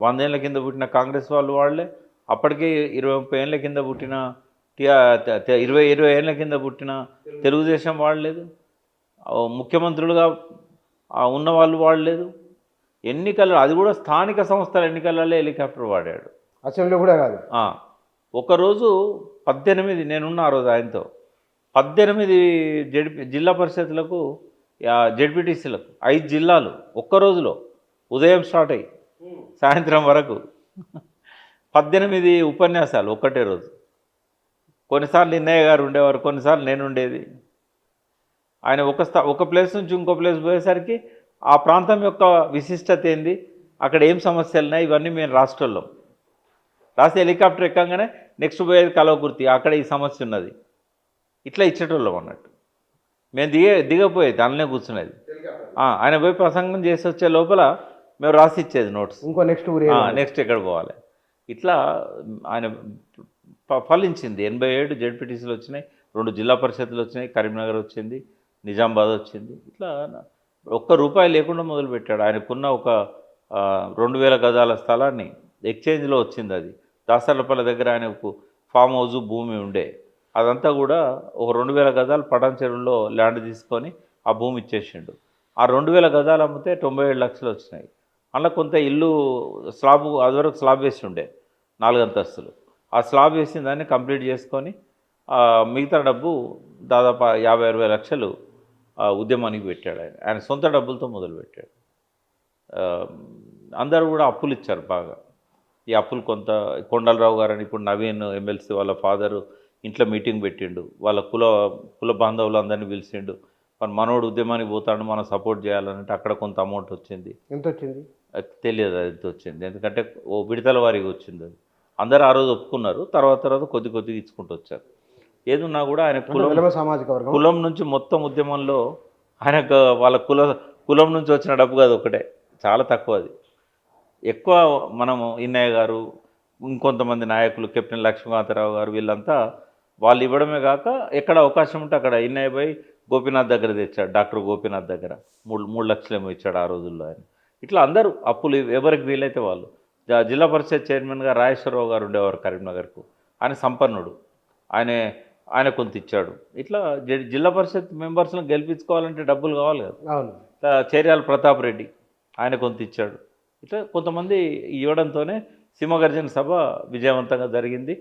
100 ఏళ్ల కింద పుట్టిన కాంగ్రెస్ వాళ్ళు వాళ్ళే, అప్పటికే 20, 30 ఏళ్ల కింద పుట్టిన 20 ఏళ్ల కింద పుట్టిన తెలుగుదేశం వాడలేదు. ముఖ్యమంత్రులుగా ఉన్నవాళ్ళు వాడలేదు. ఎన్నికల్లో అది కూడా స్థానిక సంస్థల ఎన్నికలలో హెలికాప్టర్ వాడాడు. అసెంబ్లీ కూడా కాదు. ఒకరోజు 18 నేనున్న ఆ రోజు ఆయనతో 18 జిల్లా పరిషత్లకు జెడ్పీటీసీలకు 5 జిల్లాలు ఒక్క రోజులో ఉదయం స్టార్ట్ అయ్యి సాయంత్రం వరకు 18 ఉపన్యాసాలు ఒక్కటే రోజు. కొన్నిసార్లు ఇన్నయ్య గారు ఉండేవారు, కొన్నిసార్లు నేను ఉండేది. ఆయన ఒక ప్లేస్ నుంచి ఇంకో ప్లేస్ పోయేసరికి ఆ ప్రాంతం యొక్క విశిష్టత ఏంది, అక్కడ ఏం సమస్యలు ఉన్నాయి, ఇవన్నీ మేము రాష్ట్రంలో రాసి హెలికాప్టర్ ఎక్కగానే నెక్స్ట్ పోయేది కలవకుర్తి, అక్కడ ఈ సమస్య ఉన్నది, ఇట్లా ఇచ్చేటోళ్ళం అన్నట్టు. మేము దిగపోయేది అందులోనే కూర్చునేది. ఆయన పోయి ప్రసంగం చేసి వచ్చే లోపల మేము రాసి ఇచ్చేది నోట్స్, ఇంకో నెక్స్ట్ ఎక్కడ పోవాలి. ఇట్లా ఆయన ఫలించింది. 87 జెడ్పీటీసీలు వచ్చినాయి, 2 జిల్లా పరిషత్తులు వచ్చినాయి, కరీంనగర్ వచ్చింది, నిజామాబాద్ వచ్చింది. ఇట్లా ₹1 లేకుండా మొదలుపెట్టాడు. ఆయనకున్న ఒక 2000 గజాల స్థలాన్ని ఎక్స్చేంజ్లో వచ్చింది. అది దాసర్లపల్లి దగ్గర ఆయనకు ఫామ్ హౌస్ భూమి ఉండే, అదంతా కూడా ఒక 2000 గజాలు పటాన్ చెరువులో ల్యాండ్ తీసుకొని ఆ భూమి ఇచ్చేసిండు. ఆ 2000 గజాలు అమ్మితే 97 లక్షలు వచ్చినాయి. అందులో కొంత ఇల్లు స్లాబ్, అదివరకు స్లాబ్ వేసి ఉండే 4 అంతస్తులు, ఆ స్లాబ్ వేసిన దాన్ని కంప్లీట్ చేసుకొని మిగతా డబ్బు దాదాపు 50-60 లక్షలు ఉద్యమానికి పెట్టాడు. ఆయన సొంత డబ్బులతో మొదలుపెట్టాడు. అందరూ కూడా అప్పులు ఇచ్చారు బాగా. ఈ అప్పులు కొంత కొండలరావు గారని ఇప్పుడు నవీన్ ఎమ్మెల్సీ వాళ్ళ ఫాదరు ఇంట్లో మీటింగ్ పెట్టిండు, వాళ్ళ కుల బాంధవులు అందరినీ పిలిచిండు. మనోడు ఉద్యమానికి పోతాడు, మనం సపోర్ట్ చేయాలంటే అక్కడ కొంత అమౌంట్ వచ్చింది. ఎంత వచ్చింది తెలియదు, అది ఎంత వచ్చింది, ఎందుకంటే ఓ విడతల వారికి వచ్చింది. అది అందరూ ఆ రోజు ఒప్పుకున్నారు, తర్వాత కొద్దిగా ఇచ్చుకుంటూ వచ్చారు. ఏదున్నా కూడా ఆయన కులం నుంచి మొత్తం ఉద్యమంలో ఆయనకు వాళ్ళ కులం నుంచి వచ్చిన డబ్బు కాదు ఒకటే, చాలా తక్కువ. అది ఎక్కువ మనము ఇన్నయ్య గారు, ఇంకొంతమంది నాయకులు, కెప్టెన్ లక్ష్మీకాంతరావు గారు, వీళ్ళంతా వాళ్ళు ఇవ్వడమే కాక ఎక్కడ అవకాశం ఉంటే అక్కడ ఇన్నయ్య పోయి గోపీనాథ్ దగ్గర తెచ్చాడు. డాక్టర్ గోపీనాథ్ దగ్గర 3 లక్షలేమో ఇచ్చాడు ఆ రోజుల్లో ఆయన. ఇట్లా అందరూ అప్పులు ఎవరికి వీలైతే వాళ్ళు. జిల్లా పరిషత్ చైర్మన్గా రాజేశ్వరరావు గారు ఉండేవారు కరీంనగర్కు, ఆయన సంపన్నుడు, ఆయన కొంత ఇచ్చాడు. ఇట్లా జిల్లా పరిషత్ మెంబర్స్ని గెలిపించుకోవాలంటే డబ్బులు కావాలి కదా. చేర్యాల ప్రతాప్ రెడ్డి, ఆయన కొంత ఇచ్చాడు. ఇట్లా కొంతమంది ఇవ్వడంతోనే సింహగర్జన సభ విజయవంతంగా జరిగింది.